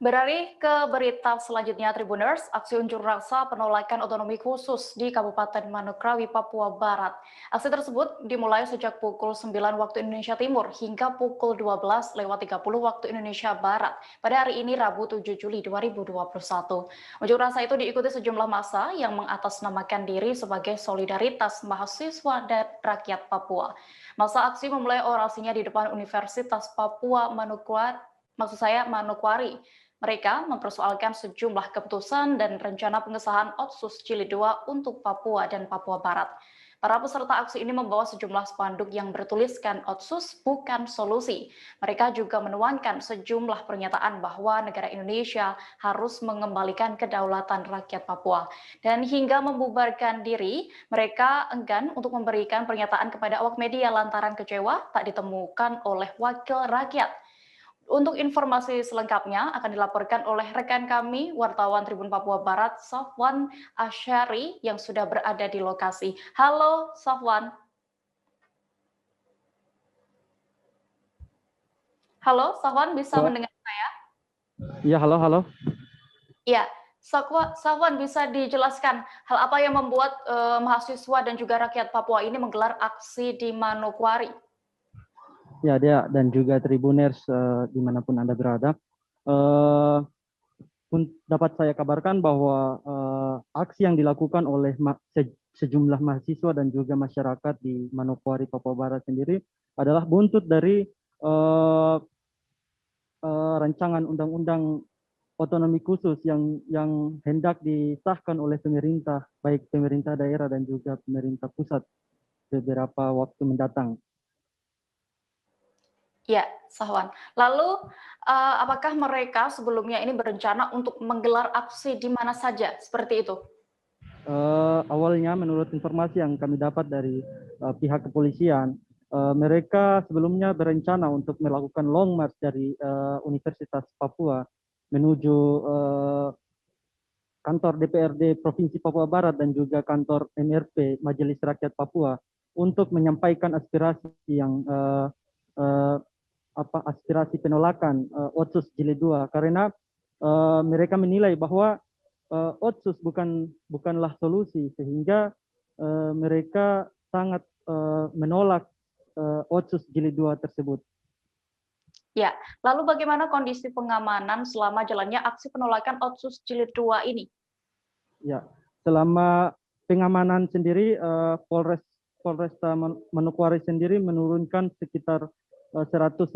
Beralih ke berita selanjutnya, Tribuners, aksi unjuk rasa penolakan otonomi khusus di Kabupaten Manokwari, Papua Barat. Aksi tersebut dimulai sejak pukul 9 waktu Indonesia Timur hingga pukul 12:30 waktu Indonesia Barat pada hari ini Rabu 7 Juli 2021. Unjuk rasa itu diikuti sejumlah massa yang mengatasnamakan diri sebagai solidaritas mahasiswa dan rakyat Papua. Massa aksi memulai orasinya di depan Universitas Papua Manokwari. Mereka mempersoalkan sejumlah keputusan dan rencana pengesahan Otsus Jilid 2 untuk Papua dan Papua Barat. Para peserta aksi ini membawa sejumlah spanduk yang bertuliskan Otsus bukan solusi. Mereka juga menuangkan sejumlah pernyataan bahwa negara Indonesia harus mengembalikan kedaulatan rakyat Papua. Dan hingga membubarkan diri, mereka enggan untuk memberikan pernyataan kepada awak media lantaran kecewa tak ditemukan oleh wakil rakyat. Untuk informasi selengkapnya akan dilaporkan oleh rekan kami, wartawan Tribun Papua Barat, Safwan Asyari, yang sudah berada di lokasi. Halo, Safwan. Halo, Safwan, bisa Halo. mendengar saya? Iya, halo. Iya, Safwan, bisa dijelaskan hal apa yang membuat mahasiswa dan juga rakyat Papua ini menggelar aksi di Manokwari? Ya, Dea, dan juga Tribuners dimanapun Anda berada. Dapat saya kabarkan bahwa aksi yang dilakukan oleh sejumlah mahasiswa dan juga masyarakat di Manokwari, Papua Barat sendiri adalah buntut dari rancangan undang-undang otonomi khusus yang hendak disahkan oleh pemerintah, baik pemerintah daerah dan juga pemerintah pusat beberapa waktu mendatang. Ya, Sahwan. Lalu, apakah mereka sebelumnya ini berencana untuk menggelar aksi di mana saja, seperti itu? Awalnya menurut informasi yang kami dapat dari pihak kepolisian, mereka sebelumnya berencana untuk melakukan long march dari Universitas Papua menuju kantor DPRD Provinsi Papua Barat dan juga kantor MRP Majelis Rakyat Papua untuk menyampaikan aspirasi yang aspirasi penolakan Otsus Jilid 2 karena mereka menilai bahwa Otsus bukanlah solusi sehingga mereka sangat menolak Otsus Jilid 2 tersebut. Ya, lalu bagaimana kondisi pengamanan selama jalannya aksi penolakan Otsus Jilid 2 ini? Ya, selama pengamanan sendiri Polresta Manokwari sendiri menurunkan sekitar 110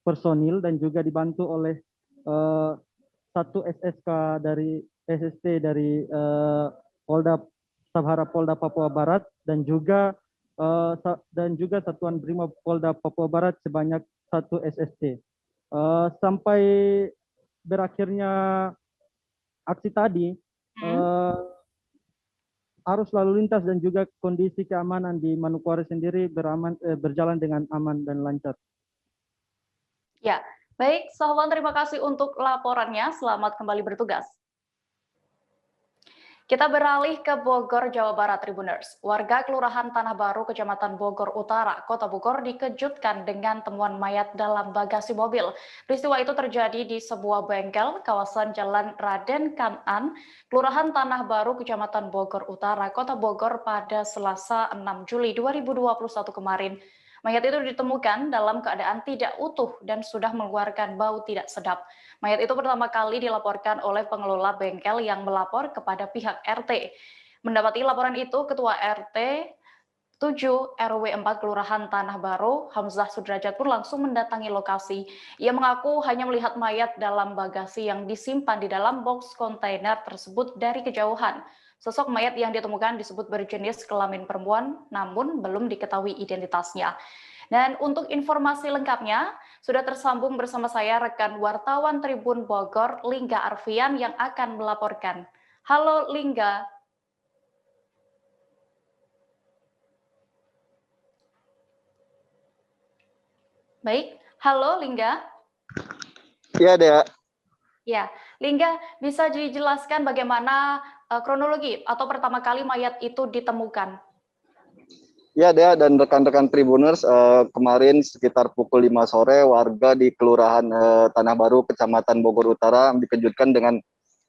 personil dan juga dibantu oleh satu SST dari Polda Sabhara Polda Papua Barat dan juga Satuan Brimob Polda Papua Barat sebanyak 1 SST. Sampai berakhirnya aksi tadi, arus lalu lintas dan juga kondisi keamanan di Manokwari sendiri berjalan dengan aman dan lancar. Ya, baik, Sahwan, terima kasih untuk laporannya. Selamat kembali bertugas. Kita beralih ke Bogor, Jawa Barat, Tribuners. Warga Kelurahan Tanah Baru, Kecamatan Bogor Utara, Kota Bogor dikejutkan dengan temuan mayat dalam bagasi mobil. Peristiwa itu terjadi di sebuah bengkel kawasan Jalan Raden Kanan, Kelurahan Tanah Baru, Kecamatan Bogor Utara, Kota Bogor pada Selasa 6 Juli 2021 kemarin. Mayat itu ditemukan dalam keadaan tidak utuh dan sudah mengeluarkan bau tidak sedap. Mayat itu pertama kali dilaporkan oleh pengelola bengkel yang melapor kepada pihak RT. Mendapati laporan itu, Ketua RT 7 RW 4 Kelurahan Tanah Baru, Hamzah Sudrajat pun langsung mendatangi lokasi. Ia mengaku hanya melihat mayat dalam bagasi yang disimpan di dalam box kontainer tersebut dari kejauhan. Sosok mayat yang ditemukan disebut berjenis kelamin perempuan, namun belum diketahui identitasnya. Dan untuk informasi lengkapnya, sudah tersambung bersama saya rekan wartawan Tribun Bogor, Lingga Arfian, yang akan melaporkan. Halo Lingga. Baik, halo Lingga. Ya, Dea. Ya, Lingga, bisa dijelaskan bagaimana kronologi atau pertama kali mayat itu ditemukan? Ya, Dea dan rekan-rekan Tribuners, kemarin sekitar pukul 5 sore warga di Kelurahan Tanah Baru, Kecamatan Bogor Utara dikejutkan dengan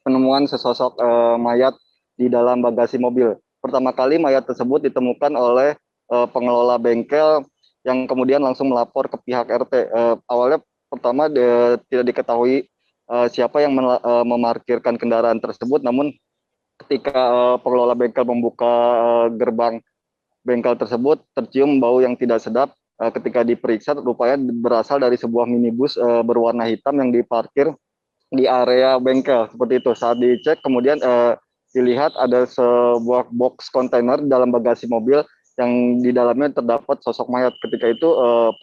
penemuan sesosok mayat di dalam bagasi mobil. Pertama kali mayat tersebut ditemukan oleh pengelola bengkel yang kemudian langsung melapor ke pihak RT. Awalnya pertama tidak diketahui siapa yang memarkirkan kendaraan tersebut, namun ketika pengelola bengkel membuka gerbang bengkel tersebut tercium bau yang tidak sedap. Ketika diperiksa rupanya berasal dari sebuah minibus berwarna hitam yang diparkir di area bengkel seperti itu. Saat dicek kemudian dilihat ada sebuah box kontainer dalam bagasi mobil yang di dalamnya terdapat sosok mayat. Ketika itu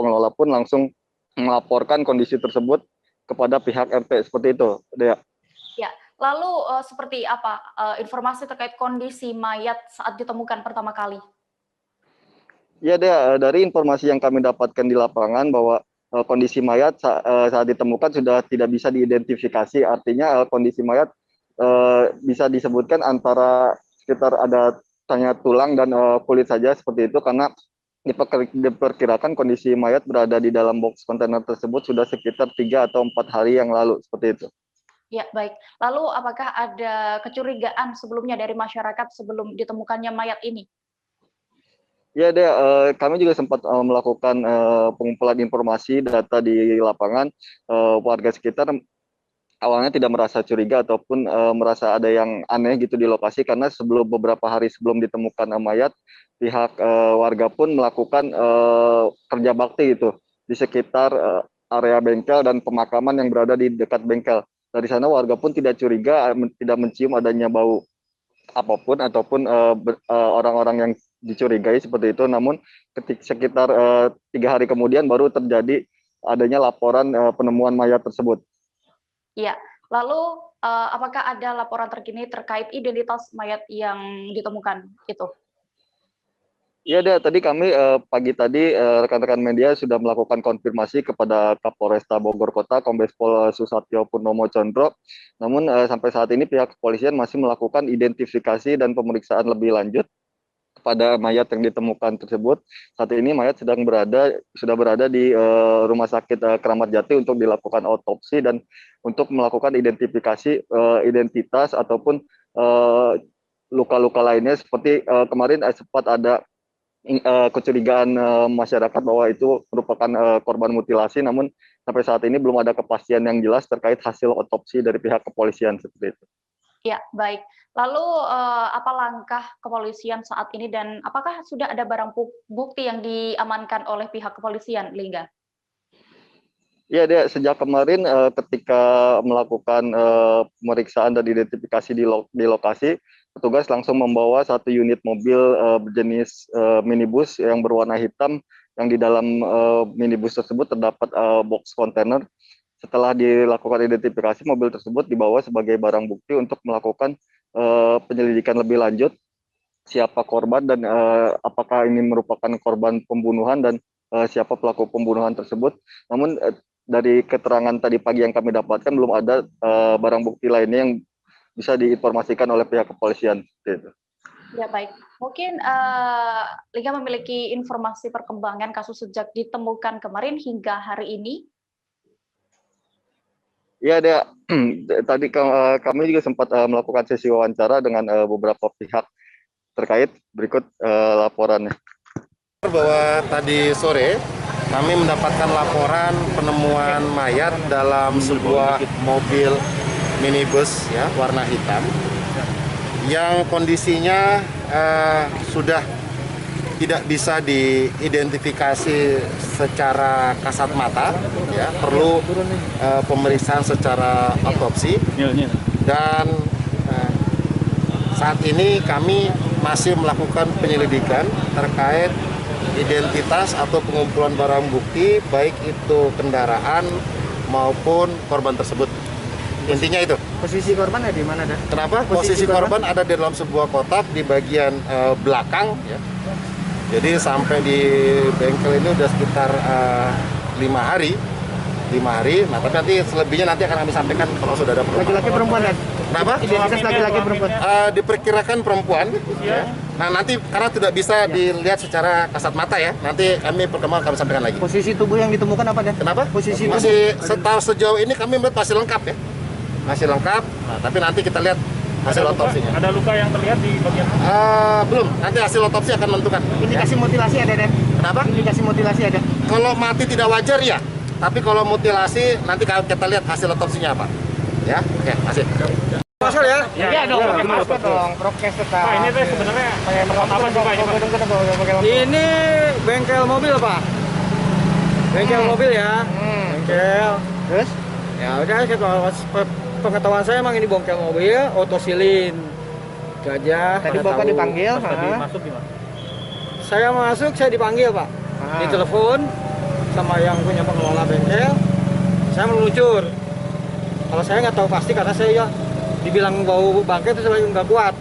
pengelola pun langsung melaporkan kondisi tersebut kepada pihak RT seperti itu. Dea. Ya, lalu seperti apa informasi terkait kondisi mayat saat ditemukan pertama kali? Ya, Dea, dari informasi yang kami dapatkan di lapangan bahwa kondisi mayat saat ditemukan sudah tidak bisa diidentifikasi. Artinya kondisi mayat bisa disebutkan antara sekitar ada hanya tulang dan kulit saja seperti itu, karena diperkirakan kondisi mayat berada di dalam box kontainer tersebut sudah sekitar 3 atau 4 hari yang lalu seperti itu. Ya, baik. Lalu apakah ada kecurigaan sebelumnya dari masyarakat sebelum ditemukannya mayat ini? Ya, Dea, kami juga sempat melakukan pengumpulan informasi data di lapangan. Warga sekitar awalnya tidak merasa curiga ataupun merasa ada yang aneh gitu di lokasi, karena beberapa hari sebelum ditemukan mayat, pihak warga pun melakukan kerja bakti gitu di sekitar area bengkel dan pemakaman yang berada di dekat bengkel. Dari sana warga pun tidak curiga, tidak mencium adanya bau apapun ataupun orang-orang yang dicurigai seperti itu. Namun sekitar 3 hari kemudian baru terjadi adanya laporan penemuan mayat tersebut. Iya, lalu apakah ada laporan terkini terkait identitas mayat yang ditemukan itu? Iya, Dea, tadi kami pagi tadi rekan-rekan media sudah melakukan konfirmasi kepada Kapolresta Bogor Kota, Kombes Pol Susatyo Purnomo Condro. Namun sampai saat ini pihak kepolisian masih melakukan identifikasi dan pemeriksaan lebih lanjut pada mayat yang ditemukan tersebut. Saat ini mayat sudah berada di Rumah Sakit Keramat Jati untuk dilakukan otopsi dan untuk melakukan identifikasi identitas ataupun luka-luka lainnya, seperti kemarin sempat ada kecurigaan masyarakat bahwa itu merupakan korban mutilasi, namun sampai saat ini belum ada kepastian yang jelas terkait hasil otopsi dari pihak kepolisian seperti itu. Ya, baik. Lalu apa langkah kepolisian saat ini dan apakah sudah ada barang bukti yang diamankan oleh pihak kepolisian, Lingga? Ya, Dea, sejak kemarin ketika melakukan pemeriksaan dan identifikasi di lokasi, petugas langsung membawa 1 unit mobil berjenis minibus yang berwarna hitam, yang di dalam minibus tersebut terdapat box kontainer. Setelah dilakukan identifikasi, mobil tersebut dibawa sebagai barang bukti untuk melakukan penyelidikan lebih lanjut siapa korban dan apakah ini merupakan korban pembunuhan dan siapa pelaku pembunuhan tersebut. Namun dari keterangan tadi pagi yang kami dapatkan belum ada barang bukti lainnya yang bisa diinformasikan oleh pihak kepolisian. Gitu. Ya, baik. Mungkin Liga memiliki informasi perkembangan kasus sejak ditemukan kemarin hingga hari ini. Ya, Dea, tadi kami juga sempat melakukan sesi wawancara dengan beberapa pihak terkait. Berikut laporannya. Bahwa tadi sore kami mendapatkan laporan penemuan mayat dalam sebuah mobil minibus ya warna hitam yang kondisinya sudah tidak bisa diidentifikasi secara kasat mata, ya perlu pemeriksaan secara otopsi. Dan saat ini kami masih melakukan penyelidikan terkait identitas atau pengumpulan barang bukti, baik itu kendaraan maupun korban tersebut. Intinya itu. Posisi korban ada di mana, dah? Kenapa? Posisi korban ada di dalam sebuah kotak di bagian belakang. Ya. Jadi sampai di bengkel ini udah sekitar 5 hari. 5 hari. Nah, tapi nanti selebihnya nanti akan kami sampaikan kalau sudah ada perkembangan. Laki-laki perempuan kan? Kenapa? Identitas laki-laki perempuan. Diperkirakan perempuan. Ya. Nah, nanti karena tidak bisa dilihat secara kasat mata ya, nanti kami perkembangan kami sampaikan lagi. Posisi tubuh yang ditemukan apa Dan? Kenapa? Posisi masih sejauh ini kami melihat masih lengkap ya, masih lengkap. Nah, tapi nanti kita lihat hasil otopsinya. Ada luka yang terlihat di bagian Belum, nanti hasil otopsi akan menentukan. Indikasi mutilasi ada Dan? Kenapa? Indikasi mutilasi ada? Kalau mati tidak wajar ya, tapi kalau mutilasi nanti kita lihat hasil otopsinya apa. Ya, oke, masih. Masuk ya? Iya dong, pakai masker dong, prokes tetap. Pak, ini teh sebenarnya apa sih Pak? Ini bengkel mobil Pak. Bengkel mobil ya. Bengkel. Terus? Ya udah, pengetahuan saya emang ini bengkel mobil, otosilin. Itu aja. Tadi Bapak dipanggil, Masuk gimana? Saya masuk, saya dipanggil Pak. Ditelepon sama yang punya pengelola bengkel. Saya meluncur. Kalau saya nggak tahu pasti karena saya ya dibilang bau bangkai itu saya nggak kuat.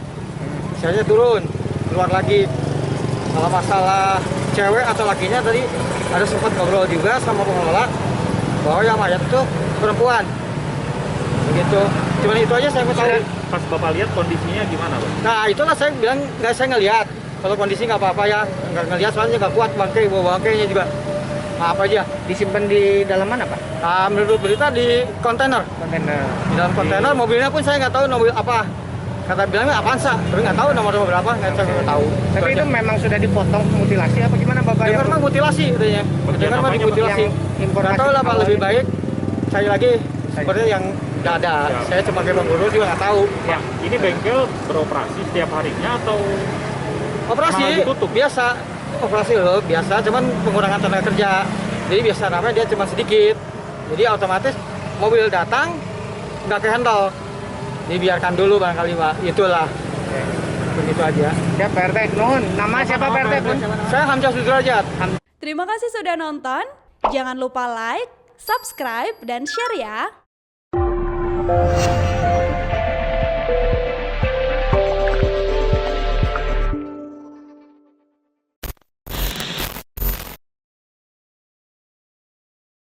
Saya turun, keluar lagi. Kalau masalah cewek atau lakinya tadi ada sempat ngobrol juga sama pengelola bahwa yang mayat itu perempuan. Begitu. Cuman itu aja saya mau tahu. Pas Bapak lihat kondisinya gimana Pak? Nah itulah saya bilang saya ngelihat. Kalau kondisi nggak apa-apa ya, nggak ngelihat soalnya nggak kuat bangkai, bawa bangkainya juga. Nah, apa aja? Disimpan di dalam mana Pak? Menurut berita di kontainer. Kontainer. Di dalam kontainer, mobilnya pun saya nggak tahu mobil apa. Kata bilangnya Avanza, tapi nggak tahu nomor berapa, nggak tahu. Tapi itu memang sudah dipotong mutilasi apa gimana Bapak? Dengar mah mutilasi katanya. Dengar mah dimutilasi. Nggak tahu lah Pak, lebih baik saya lagi seperti yang nggak ada. Saya cuma kayak pengurus juga nggak tahu. Pak, ini bengkel beroperasi setiap harinya atau Operasi malah ditutup? biasa, operasi loh biasa, cuman pengurangan tenaga kerja. Jadi biasa namanya dia cuma sedikit. Jadi otomatis mobil datang nggak ke handle. Dibiarkan dulu barangkali Pak. Itulah. Begitu aja. Ya Pak RT, nuhun. Nama siapa Pak RT? Saya Hamzah Sudrajat. Terima kasih sudah nonton. Jangan lupa like, subscribe, dan share ya.